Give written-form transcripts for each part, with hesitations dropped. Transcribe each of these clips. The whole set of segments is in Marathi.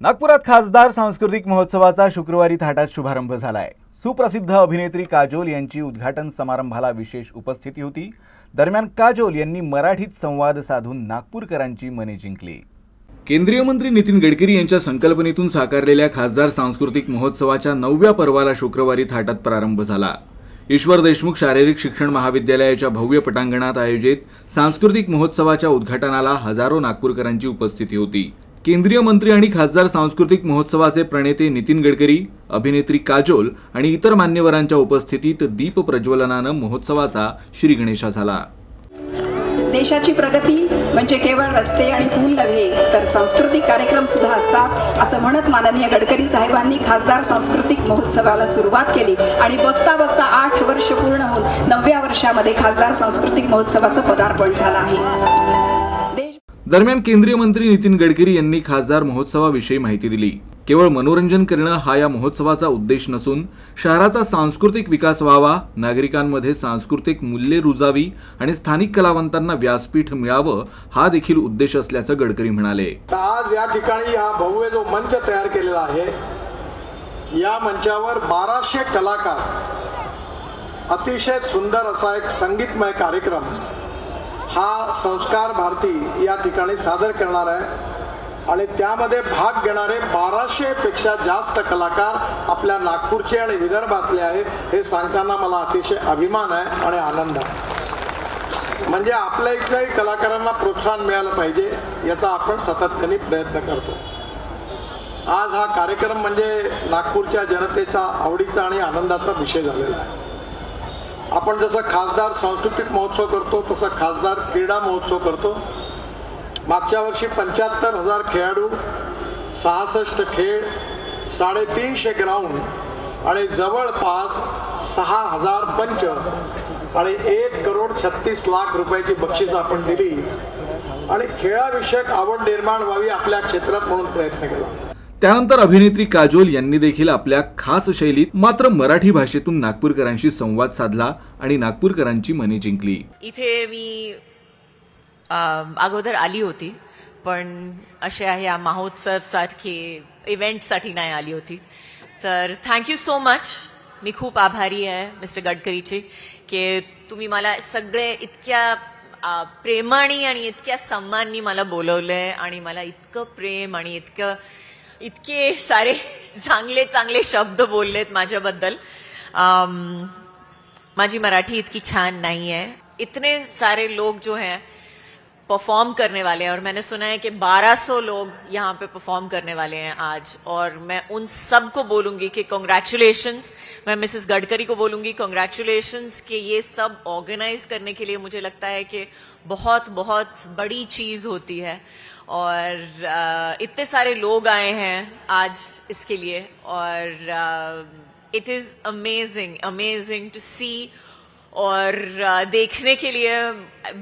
नागपुरात खासदार सांस्कृतिक महोत्सवाचा शुक्रवारी थाटात शुभारंभ झालाय। सुप्रसिद्ध अभिनेत्री काजोल यांची उद्घाटन समारंभाला विशेष उपस्थिती होती। दरम्यान काजोल यांनी मराठीत संवाद साधून नागपूरकरांची मने जिंकली। केंद्रीय मंत्री नितीन गडकरी यांच्या संकल्पनेतून साकारलेल्या खासदार सांस्कृतिक महोत्सवाच्या 9व्या पर्वाला शुक्रवारी थाटात प्रारंभ झाला। ईश्वर देशमुख शारीरिक शिक्षण महाविद्यालयाच्या भव्य पटांगणात आयोजित सांस्कृतिक महोत्सवाच्या उद्घाटनाला हजारो नागपूरकरांची उपस्थिती होती। केंद्रीय मंत्री आणि खासदार सांस्कृतिक महोत्सवाचे प्रणेते नितीन गडकरी, अभिनेत्री काजोल आणि इतर मान्यवरांच्या उपस्थितीत दीप प्रज्वलनानं महोत्सवाचा श्रीगणेशा झाला। देशाची प्रगती म्हणजे केवळ रस्ते आणि पूल नव्हे तर सांस्कृतिक कार्यक्रम सुद्धा असतात असं म्हणत माननीय गडकरी साहेबांनी खासदार सांस्कृतिक महोत्सवाला सुरुवात केली आणि बघता बघता 8 वर्ष पूर्ण होऊन 9व्या वर्षामध्ये खासदार सांस्कृतिक महोत्सवाचं पदार्पण झालं आहे। दरम्यान केंद्रीय मंत्री नितीन गडकरी यांनी खासदार महोत्सवाविषयी माहिती दिली। केवळ मनोरंजन करणं हा या महोत्सवाचा उद्देश नसून शहराचा सांस्कृतिक विकास व्हावा, नागरिकांमध्ये सांस्कृतिक मूल्ये रुजावी आणि स्थानिक कलावंतांना व्यासपीठ मिळावं हा देखील उद्देश असल्याचं गडकरी म्हणाले। आज या ठिकाणी हा भव्य जो मंच तयार केलेला आहे, या मंचावर 1200 कलाकार अतिशय सुंदर असा एक संगीतमय कार्यक्रम हा संस्कार भारती या ठिकाणी सादर करणार आहे आणि त्यामध्ये भाग घेणारे 1200 पेक्षा जास्त कलाकार आपल्या नागपूरचे आणि विदर्भातले आहे। हे सांगताना मला अतिशय अभिमान आहे आणि आनंद आहे। म्हणजे आपल्या इथल्याही कलाकारांना प्रोत्साहन मिळालं पाहिजे याचा आपण सातत्याने प्रयत्न करतो। आज हा कार्यक्रम म्हणजे नागपूरच्या जनतेचा आवडीचा आणि आनंदाचा विषय झालेला आहे। आपण जसं खासदार सांस्कृतिक महोत्सव करतो तसं खासदार क्रीडा महोत्सव करतो। मागच्या वर्षी 75,000 खेळाडू, 66 खेळ, 350 ग्राउंड आणि जवळपास 6,000 पंच आणि 1,36,00,000 रुपयाची बक्षीस आपण दिली आणि खेळाविषयक आवड निर्माण व्हावी आपल्या क्षेत्रात म्हणून प्रयत्न केला। त्यानंतर अभिनेत्री काजोल यांनी देखील आपल्या खास शैलीत मात्र मराठी भाषेतून नागपूरकरांशी संवाद साधला आणि नागपूरकरांची मने जिंकली। इथे मी अगोदर आली होती, पण अशा या महोत्सव सारखे इव्हेंटसाठी नाही आली होती। तर थँक्यू सो मच। मी खूप आभारी आहे मिस्टर गडकरीची की तुम्ही मला सगळे इतक्या प्रेमाने आणि इतक्या सन्मानाने मला बोलवलंय आणि मला इतकं प्रेम आणि इतके सारे चांगले चांगले शब्द बोललेत माझ्याबद्दल। माझी मराठी इतकी छान नहीं है। इतने सारे लोग जो हैं परफॉर्म करने वाले हैं और मैंने सुना है कि 1200 लोग यहाँ पे परफॉर्म करने वाले हैं आज, और मैं उन सब को बोलूंगी कि कांग्रेचुलेशंस। मैं मिसेस गडकरी को बोलूंगी कांग्रेचुलेशंस कि ये सब ऑर्गेनाइज करने के लिए मुझे लगता है कि बहुत बहुत बड़ी चीज होती है और इतने सारे लोग आए हैं आज इसके लिए और it is amazing to see और देखने के लिए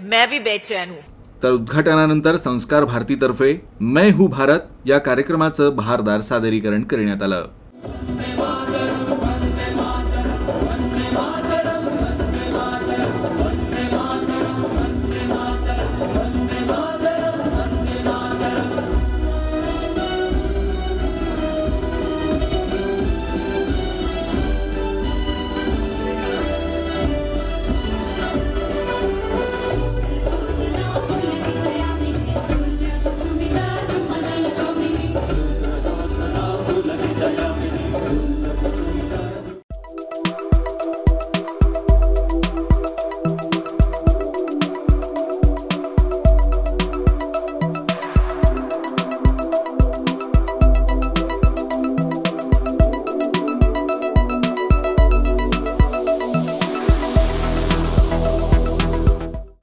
मैं भी बेचैन हूँ। तर उद्घाटनानंतर संस्कार भारतीतर्फे मैं हूं भारत या कार्यक्रमाचं बहारदार सादरीकरण करण्यात आलं।